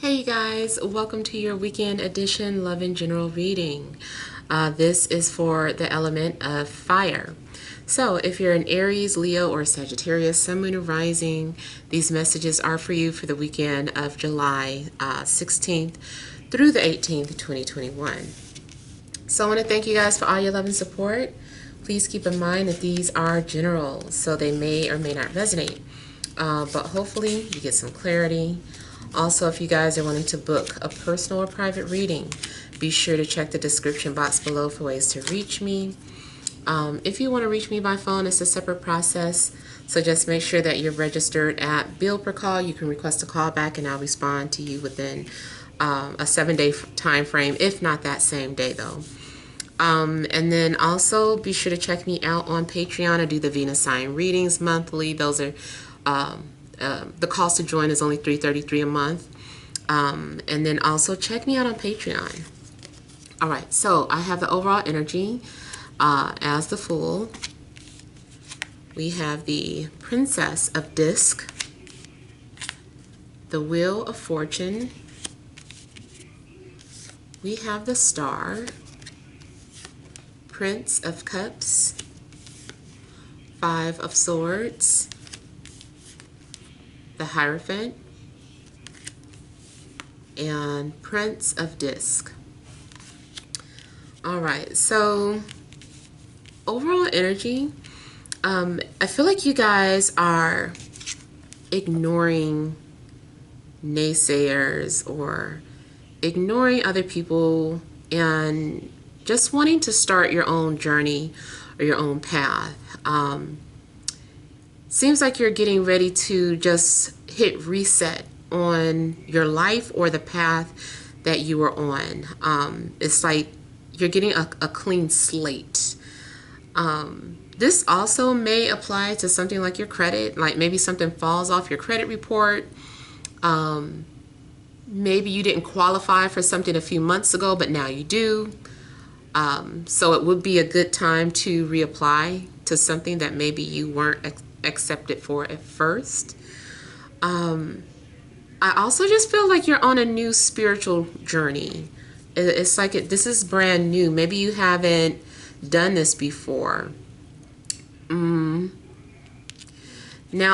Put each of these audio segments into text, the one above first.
Hey you guys, welcome to your weekend edition Love and General reading. This is for the element of fire. So if you're an Aries, Leo, or Sagittarius, Sun, Moon, or Rising, these messages are for you for the weekend of July 16th through the 18th, 2021. So I want to thank you guys for all your love and support. Please keep in mind that these are general, so they may or may not resonate. But hopefully you get some clarity. Also, if you guys are wanting to book a personal or private reading, be sure to check the description box below for ways to reach me. If you want to reach me by phone, it's a separate process. So just make sure that you're registered at bill per call. You can request a call back and I'll respond to you within a 7-day time frame, if not that same day though. And then also be sure to check me out on Patreon. I do the Venus sign readings monthly. Those are the cost to join is only $3.33 a month. And then also check me out on Patreon. All right, so I have the overall energy as the Fool. We have the Princess of Disc, the Wheel of Fortune. We have the Star, Prince of Cups, Five of Swords, the Hierophant, and Prince of Disc. All right, so overall energy, I feel like you guys are ignoring naysayers or ignoring other people and just wanting to start your own journey or your own path. Seems like you're getting ready to just hit reset on your life or the path that you were on. It's like you're getting a clean slate. This also may apply to something like your credit, like maybe something falls off your credit report. Maybe you didn't qualify for something a few months ago, but now you do. So it would be a good time to reapply to something that maybe you weren't accepted for at first. I also just feel like you're on a new spiritual journey. It's like this is brand new. Maybe you haven't done this before. Now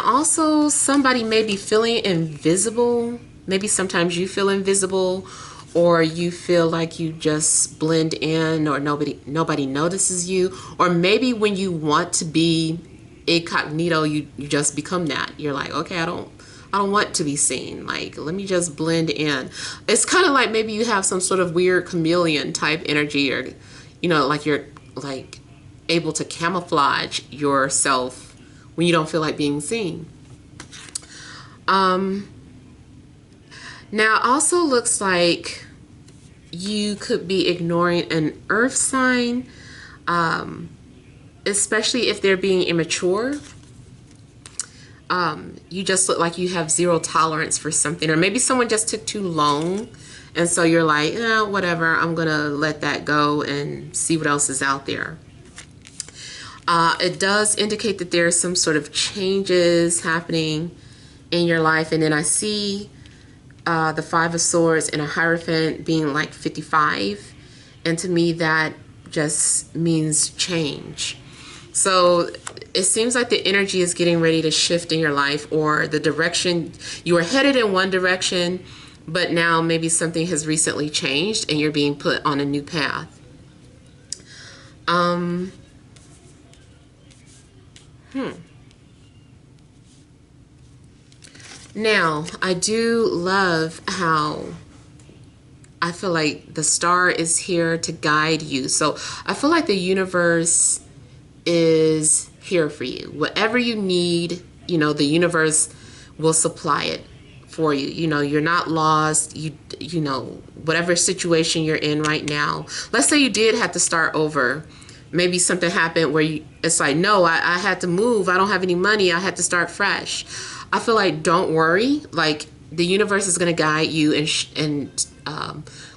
also somebody may be feeling invisible. Maybe sometimes you feel invisible, or you feel like you just blend in, or nobody notices you, or maybe when you want to be incognito, you just become that. You're like, okay, I don't want to be seen. Like, let me just blend in. It's kind of like maybe you have some sort of weird chameleon type energy, or like you're like able to camouflage yourself when you don't feel like being seen. Now also looks like you could be ignoring an earth sign, especially if they're being immature. You just look like you have zero tolerance for something, or maybe someone just took too long, and so you're like, whatever, I'm gonna let that go and see what else is out there. It does indicate that there's some sort of changes happening in your life, and then I see the Five of Swords and a Hierophant being like 55, and to me that just means change. So it seems like the energy is getting ready to shift in your life, or the direction you were headed in one direction, but now maybe something has recently changed and you're being put on a new path. Now, I do love how I feel like the Star is here to guide you. So I feel like the universe is here for you. Whatever you need, the universe will supply it for you. You're not lost. Whatever situation you're in right now. Let's say you did have to start over. Maybe something happened where it's like, no, I had to move. I don't have any money. I had to start fresh. I feel like, don't worry. Like, the universe is going to guide you and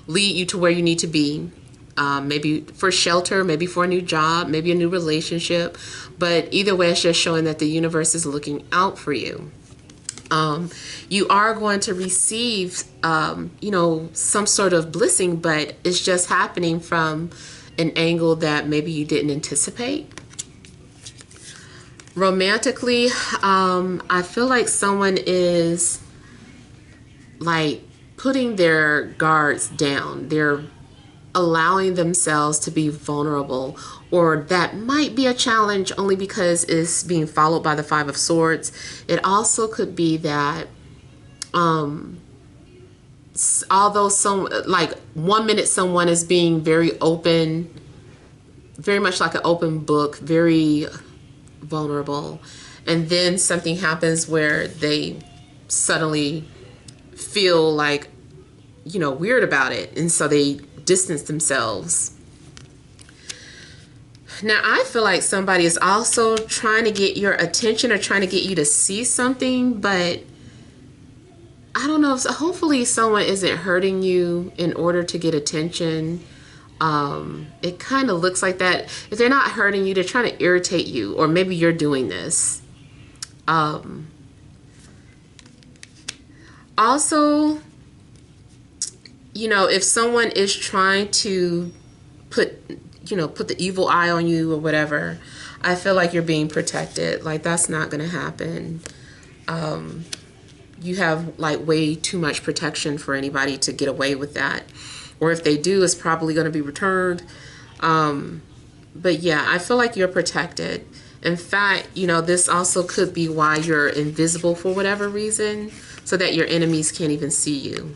lead you to where you need to be. Maybe for shelter, maybe for a new job, maybe a new relationship. But either way, it's just showing that the universe is looking out for you. You are going to receive, you know, some sort of blessing, but it's just happening from an angle that maybe you didn't anticipate. Romantically, I feel like someone is like putting their guards down. They're allowing themselves to be vulnerable, or that might be a challenge only because it's being followed by the Five of Swords. It also could be that although some, like 1 minute someone is being very open, very much like an open book, very vulnerable, and then something happens where they suddenly feel like, you know, weird about it, and so they distance themselves. Now, I feel like somebody is also trying to get your attention or trying to get you to see something, but I don't know. So hopefully someone isn't hurting you in order to get attention. It kind of looks like that. If they're not hurting you, they're trying to irritate you, or maybe you're doing this. Also, you know, if someone is trying to put the evil eye on you or whatever, I feel like you're being protected. Like, that's not going to happen. You have like way too much protection for anybody to get away with that. Or if they do, it's probably going to be returned. But yeah, I feel like you're protected. In fact, you know, this also could be why you're invisible for whatever reason, so that your enemies can't even see you.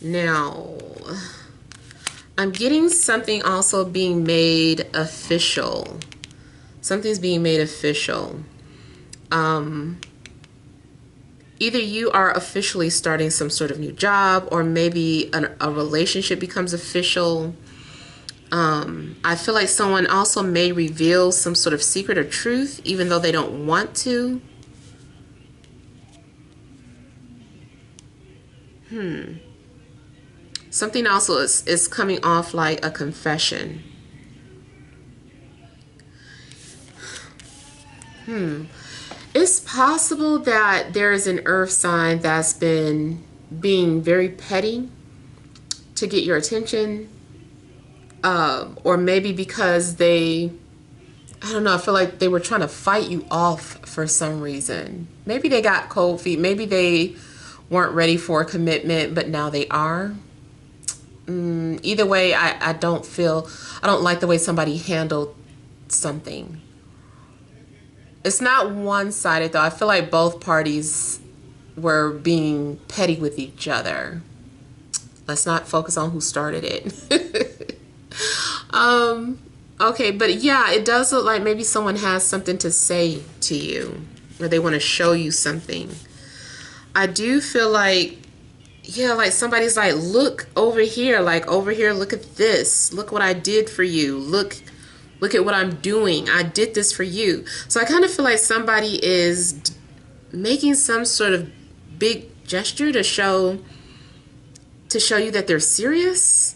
Now, I'm getting something also being made official. Something's being made official. Either you are officially starting some sort of new job, or maybe a relationship becomes official. I feel like someone also may reveal some sort of secret or truth, even though they don't want to. Something also is coming off like a confession. It's possible that there is an earth sign that's been being very petty to get your attention. Or maybe because I don't know, I feel like they were trying to fight you off for some reason. Maybe they got cold feet. Maybe they weren't ready for a commitment, but now they are. Either way, I don't like the way somebody handled something. It's not one-sided though. I feel like both parties were being petty with each other. Let's not focus on who started it. Okay, but yeah, it does look like maybe someone has something to say to you, or they want to show you something. I do feel like, yeah, like somebody's like, look over here, look at this. Look what I did for you. Look at what I'm doing. I did this for you. So I kind of feel like somebody is making some sort of big gesture to show you that they're serious.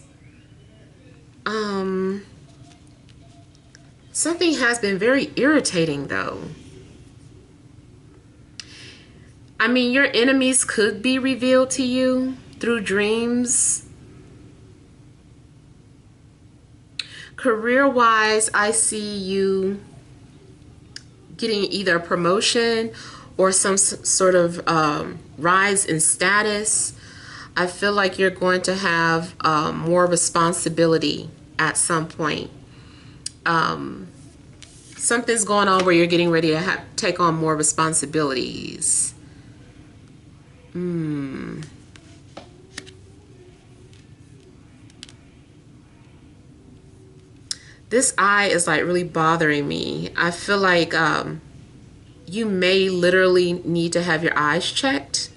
Something has been very irritating though. I mean, your enemies could be revealed to you through dreams. Career-wise, I see you getting either a promotion or some sort of rise in status. I feel like you're going to have more responsibility at some point. Something's going on where you're getting ready to take on more responsibilities. This eye is like really bothering me. I feel like you may literally need to have your eyes checked.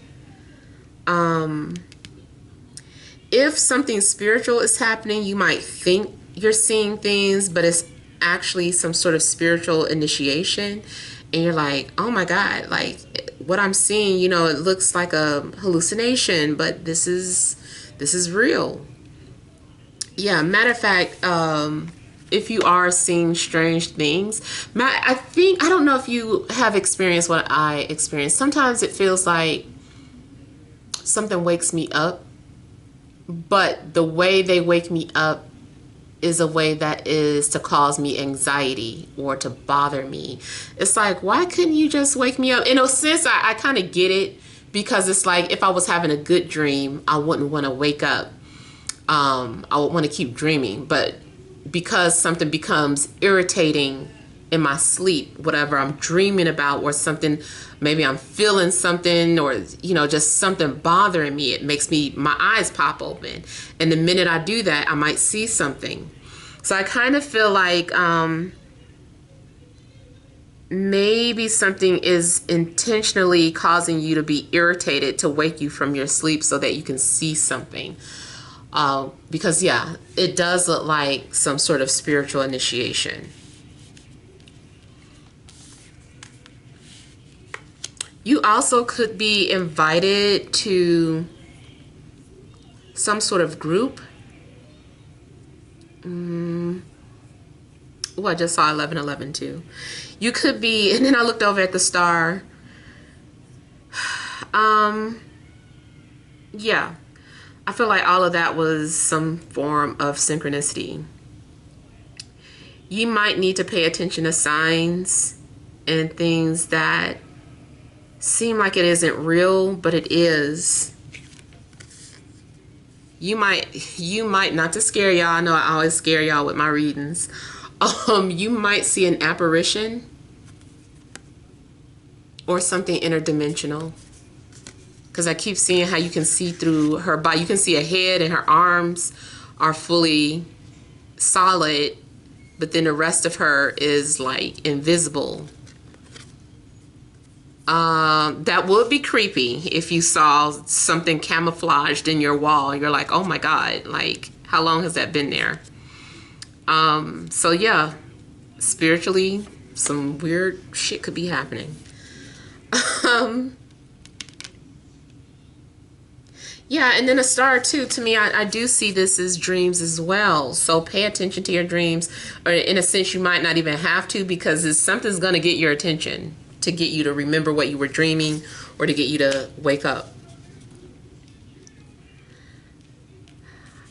If something spiritual is happening, you might think you're seeing things, but it's actually some sort of spiritual initiation. And you're like, oh my God, like what I'm seeing, you know, it looks like a hallucination, but this is real. Yeah, matter of fact, if you are seeing strange things, I don't know if you have experienced what I experienced. Sometimes it feels like something wakes me up, but the way they wake me up is a way that is to cause me anxiety or to bother me. It's like, why couldn't you just wake me up? In a sense, I kind of get it, because it's like if I was having a good dream, I wouldn't want to wake up. I would want to keep dreaming. But because something becomes irritating in my sleep, whatever I'm dreaming about, or something, maybe I'm feeling something, or just something bothering me, it makes my eyes pop open, and the minute I do that, I might see something. So I kind of feel like maybe something is intentionally causing you to be irritated to wake you from your sleep so that you can see something. Because yeah, it does look like some sort of spiritual initiation. You also could be invited to some sort of group. Oh, I just saw 1111 too. You could be, and then I looked over at the star. Yeah, I feel like all of that was some form of synchronicity. You might need to pay attention to signs and things that seem like it isn't real, but it is. You might, not to scare y'all, I know I always scare y'all with my readings. You might see an apparition or something interdimensional, because I keep seeing how you can see through her body. You can see a head, and her arms are fully solid, but then the rest of her is like invisible. That would be creepy if you saw something camouflaged in your wall. You're like, oh my God, like how long has that been there? So yeah, spiritually, some weird shit could be happening. Yeah, and then a star too, to me, I do see this as dreams as well. So pay attention to your dreams, or in a sense, you might not even have to, because something's going to get your attention to get you to remember what you were dreaming, or to get you to wake up.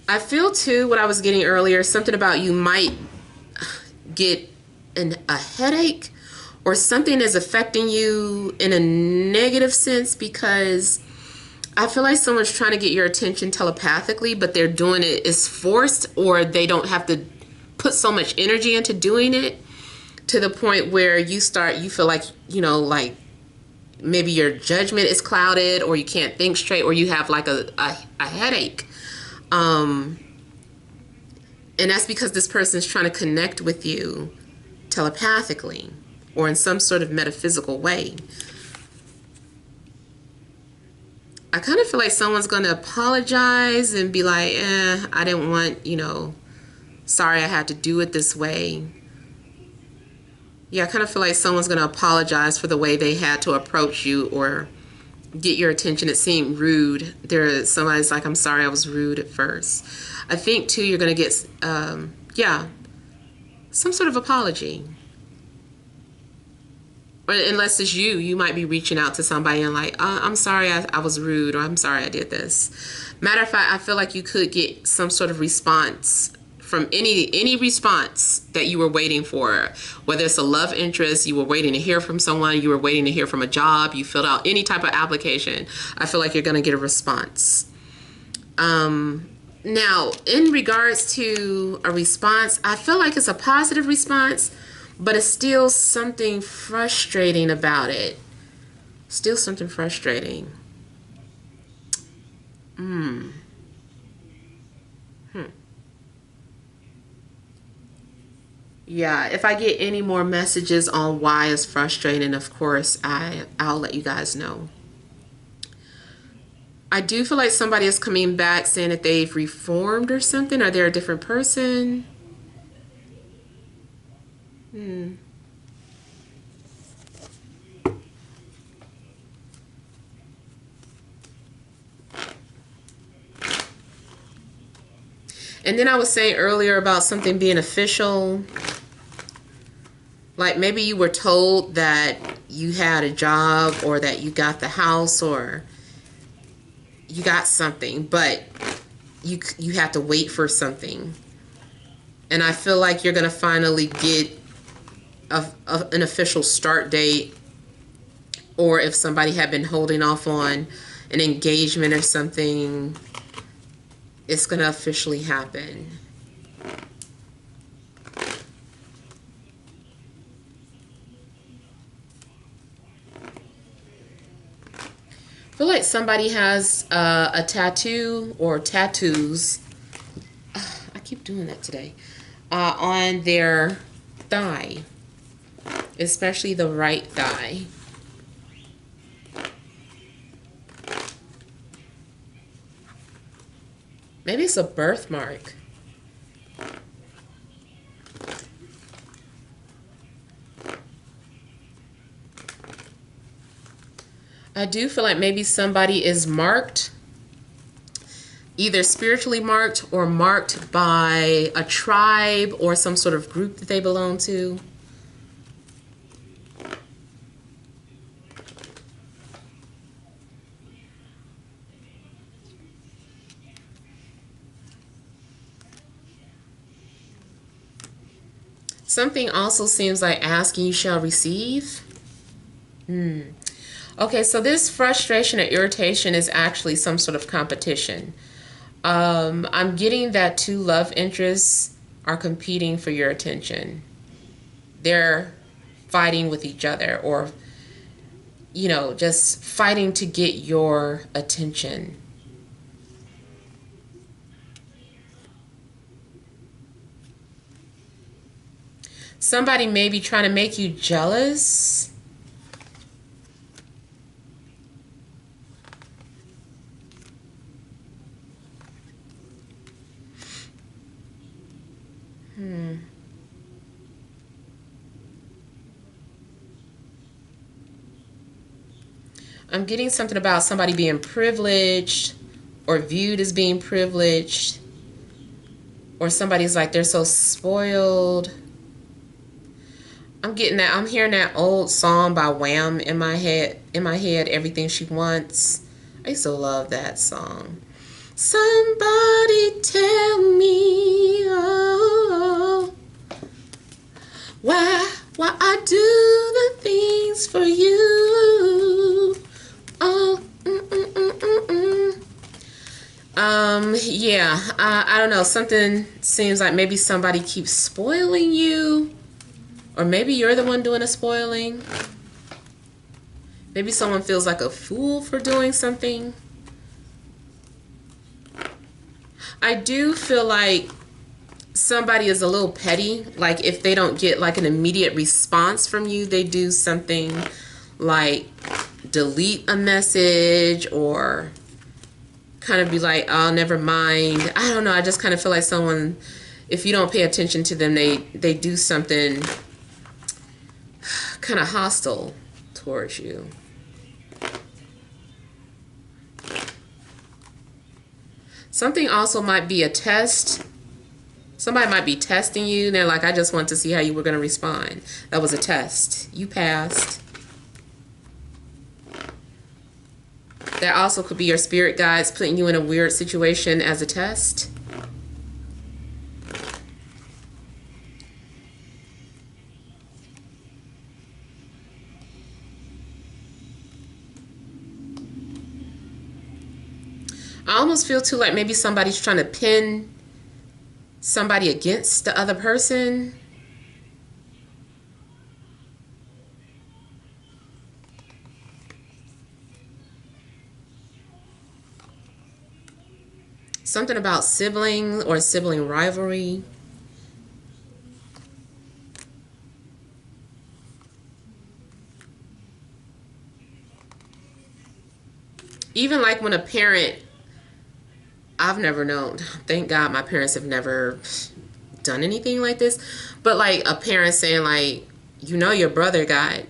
I feel too, what I was getting earlier, something about you might get a headache, or something is affecting you in a negative sense, because I feel like someone's trying to get your attention telepathically, but they're doing it is forced, or they don't have to put so much energy into doing it, to the point where you feel like, like maybe your judgment is clouded, or you can't think straight, or you have like a headache. And that's because this person is trying to connect with you telepathically, or in some sort of metaphysical way. I kind of feel like someone's going to apologize and be like, I didn't want, sorry I had to do it this way. Yeah, I kind of feel like someone's going to apologize for the way they had to approach you or get your attention. It seemed rude. Somebody's like, I'm sorry I was rude at first. I think too, you're going to get, some sort of apology. Or unless it's you might be reaching out to somebody and like, I'm sorry I was rude, or I'm sorry I did this. Matter of fact, I feel like you could get some sort of response from any response that you were waiting for. Whether it's a love interest, you were waiting to hear from someone, you were waiting to hear from a job, you filled out any type of application. I feel like you're going to get a response. Now, in regards to a response, I feel like it's a positive response, but it's still something frustrating about it. Still something frustrating. Yeah, if I get any more messages on why it's frustrating, of course, I'll let you guys know. I do feel like somebody is coming back saying that they've reformed or something. Are they a different person? And then I was saying earlier about something being official. Like maybe you were told that you had a job or that you got the house or you got something, but you have to wait for something. And I feel like you're going to finally get an official start date, or if somebody had been holding off on an engagement or something, it's going to officially happen. I feel like somebody has a tattoo or tattoos. I keep doing that today. On their thigh, especially the right thigh. Maybe it's a birthmark. I do feel like maybe somebody is marked, either spiritually marked or marked by a tribe or some sort of group that they belong to. Something also seems like asking you shall receive. Okay, so this frustration or irritation is actually some sort of competition. I'm getting that two love interests are competing for your attention. They're fighting with each other, or, you know, just fighting to get your attention. Somebody may be trying to make you jealous. I'm getting something about somebody being privileged or viewed as being privileged, or somebody's like they're so spoiled. I'm getting that. I'm hearing that old song by Wham in my head. Everything She Wants. I used to love that song. Somebody tell me, oh, why I do the things for you. Oh, yeah. I don't know. Something seems like maybe somebody keeps spoiling you. Or maybe you're the one doing the spoiling. Maybe someone feels like a fool for doing something. I do feel like somebody is a little petty. Like if they don't get like an immediate response from you, they do something like delete a message or kind of be like, oh, never mind. I don't know. I just kind of feel like someone, if you don't pay attention to them, they do something kind of hostile towards you. Something also might be a test. Somebody might be testing you. And they're like, I just want to see how you were going to respond. That was a test. You passed. That also could be your spirit guides putting you in a weird situation as a test. I almost feel too like maybe somebody's trying to pin somebody against the other person. Something about sibling or sibling rivalry. Even like when a parent, I've never known, thank God my parents have never done anything like this, but like a parent saying like, you know, your brother got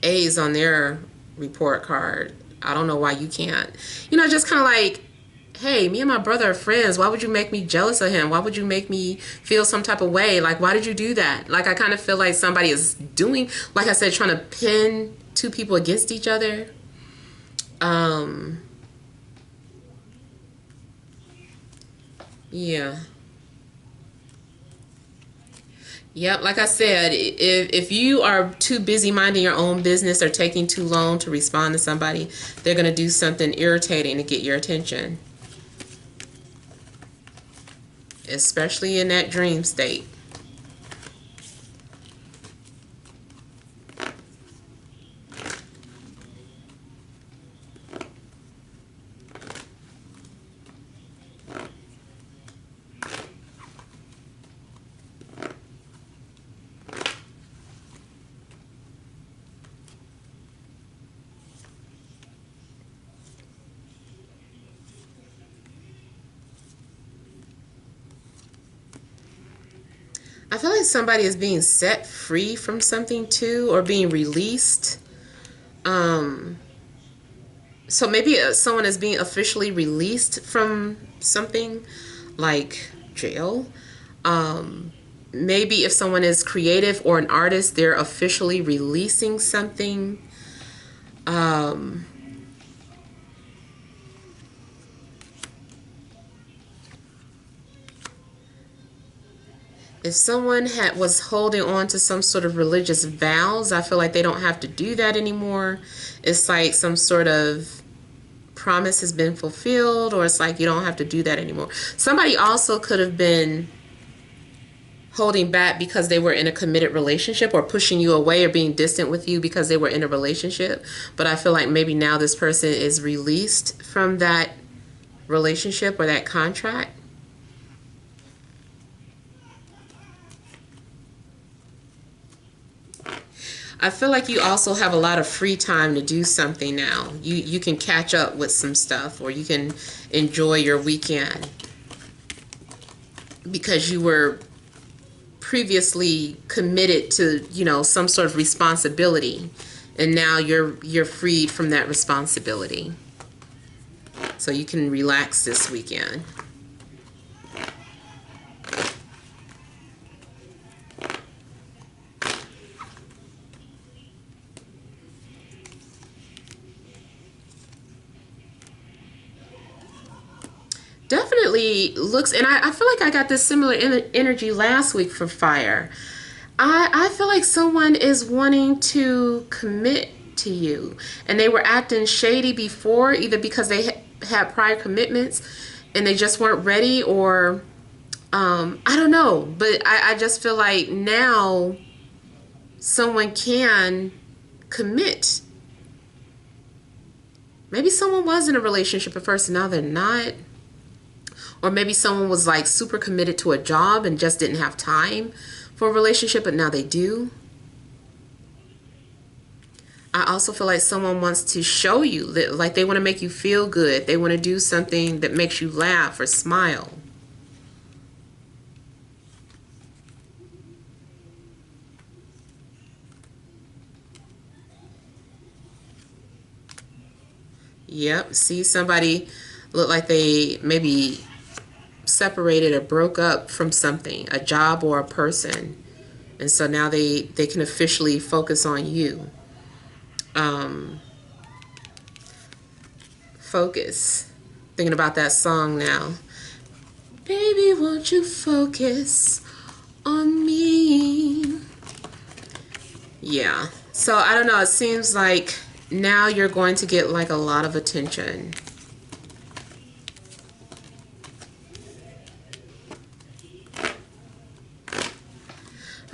A's on their report card. I don't know why you can't. You know, just kind of like hey, me and my brother are friends. Why would you make me jealous of him? Why would you make me feel some type of way? Like, why did you do that? Like, I kind of feel like somebody is doing, like I said, trying to pin two people against each other. Yeah. Yep, like I said, if you are too busy minding your own business or taking too long to respond to somebody, they're going to do something irritating to get your attention, especially in that dream state. I feel like somebody is being set free from something too, or being released. Um, so maybe someone is being officially released from something like jail. Maybe if someone is creative or an artist, they're officially releasing something. Um, if someone was holding on to some sort of religious vows, I feel like they don't have to do that anymore. It's like some sort of promise has been fulfilled, or it's like you don't have to do that anymore. Somebody also could have been holding back because they were in a committed relationship, or pushing you away or being distant with you because they were in a relationship. But I feel like maybe now this person is released from that relationship or that contract. I feel like you also have a lot of free time to do something now. You can catch up with some stuff, or you can enjoy your weekend because you were previously committed to, some sort of responsibility, and now you're freed from that responsibility. So you can relax this weekend. Definitely looks, and I feel like I got this similar energy last week for fire. I feel like someone is wanting to commit to you, and they were acting shady before, either because they had prior commitments and they just weren't ready, or I don't know, but I just feel like now someone can commit. Maybe someone was in a relationship at first and now they're not. Or maybe someone was like super committed to a job and just didn't have time for a relationship, but now they do. I also feel like someone wants to show you that, like, they want to make you feel good. They want to do something that makes you laugh or smile. Yep. See, somebody look like they maybe separated or broke up from something, a job or a person. And so now they can officially focus on you. Focus. Thinking about that song now. Baby, won't you focus on me? Yeah. So I don't know. It seems like now you're going to get like a lot of attention.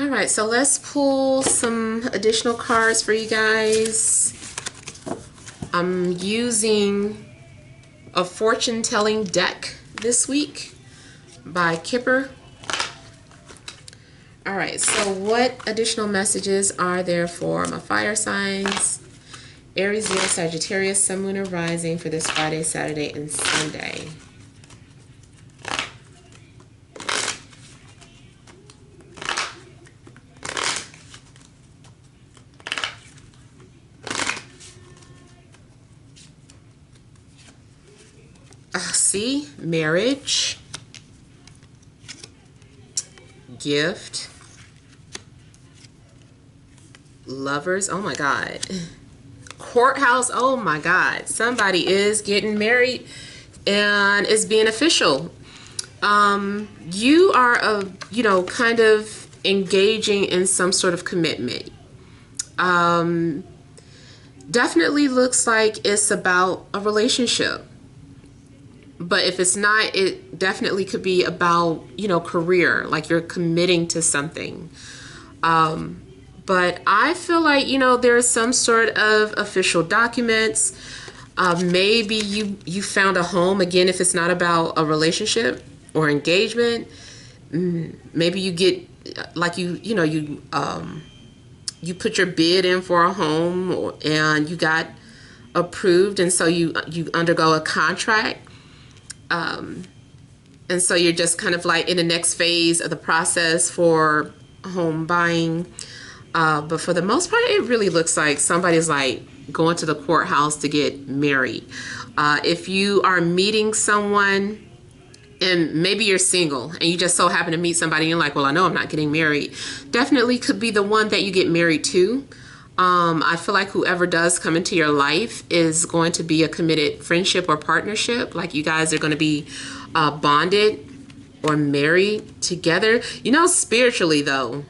All right, so let's pull some additional cards for you guys. I'm using a fortune-telling deck this week by Kipper. All right, so what additional messages are there for my fire signs? Aries, Leo, Sagittarius, Sun, Moon, or Rising for this Friday, Saturday, and Sunday. See, marriage, gift, lovers. Oh my God. Courthouse. Oh my God. Somebody is getting married and it's being official. You are kind of engaging in some sort of commitment. Definitely looks like it's about a relationship. But if it's not, it definitely could be about, career, like you're committing to something. But I feel like, there's some sort of official documents. Maybe you found a home, again, if it's not about a relationship or engagement. Maybe you get, like, you put your bid in for a home and you got approved, and so you undergo a contract. And so you're just kind of like in the next phase of the process for home buying. But for the most part, it really looks like somebody's like going to the courthouse to get married. If you are meeting someone and maybe you're single and you just so happen to meet somebody and you're like, well, I know I'm not getting married, definitely could be the one that you get married to. I feel like whoever does come into your life is going to be a committed friendship or partnership. Like you guys are going to be bonded or married together. Spiritually though,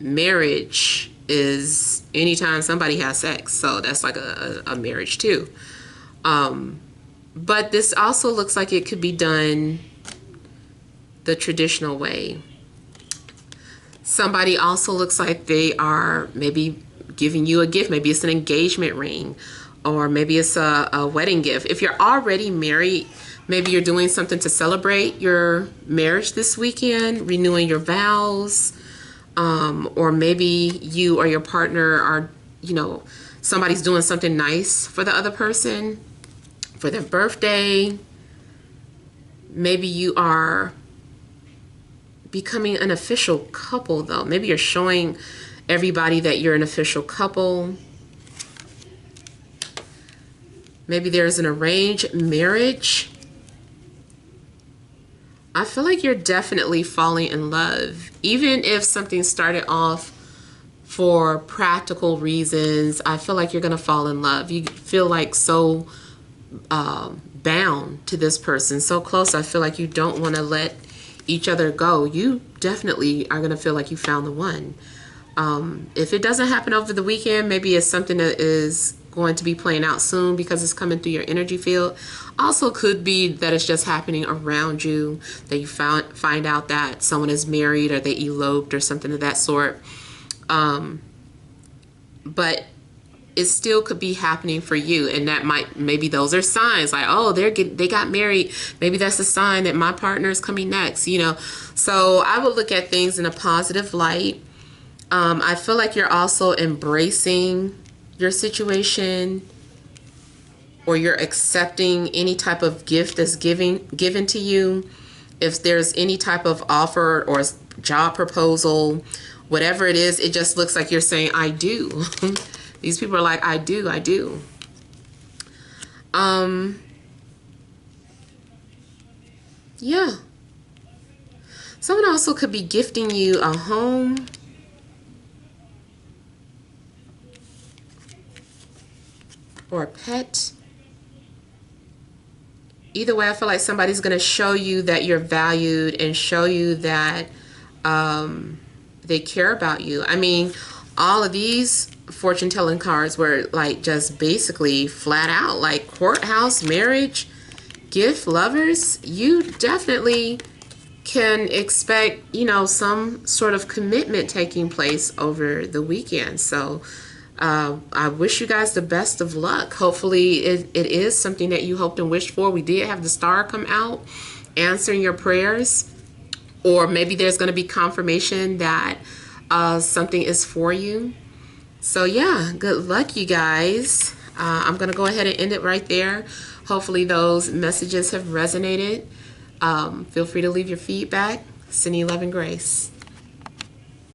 marriage is anytime somebody has sex. So that's like a marriage too. But this also looks like it could be done the traditional way. Somebody also looks like they are maybe giving you a gift. Maybe it's an engagement ring, or maybe it's a wedding gift. If you're already married, maybe you're doing something to celebrate your marriage this weekend, renewing your vows, or maybe you or your partner are, somebody's doing something nice for the other person for their birthday. Maybe you are becoming an official couple though. Maybe you're showing everybody that you're an official couple. Maybe there's an arranged marriage. I feel like you're definitely falling in love. Even if something started off for practical reasons, I feel like you're going to fall in love. You feel like so bound to this person, so close. I feel like you don't want to let each other go. You definitely are going to feel like you found the one. If it doesn't happen over the weekend, maybe it's something that is going to be playing out soon because it's coming through your energy field. Also could be that it's just happening around you, that you find out that someone is married or they eloped or something of that sort. But it still could be happening for you, and that maybe those are signs like, oh, they got married. Maybe that's a sign that my partner is coming next, So I would look at things in a positive light. I feel like you're also embracing your situation, or you're accepting any type of gift that's given to you. If there's any type of offer or job proposal, whatever it is, it just looks like you're saying, I do. These people are like, I do. Yeah. Someone also could be gifting you a home. Or a pet. Either way, I feel like somebody's going to show you that you're valued and show you that they care about you. I mean, all of these fortune telling cards were like just basically flat out like courthouse, marriage, gift, lovers. You definitely can expect, some sort of commitment taking place over the weekend. So I wish you guys the best of luck. Hopefully it is something that you hoped and wished for. We did have the star come out answering your prayers, or maybe there's going to be confirmation that something is for you. So yeah, good luck, you guys. I'm going to go ahead and end it right there. Hopefully those messages have resonated. Feel free to leave your feedback. Sending you love and grace.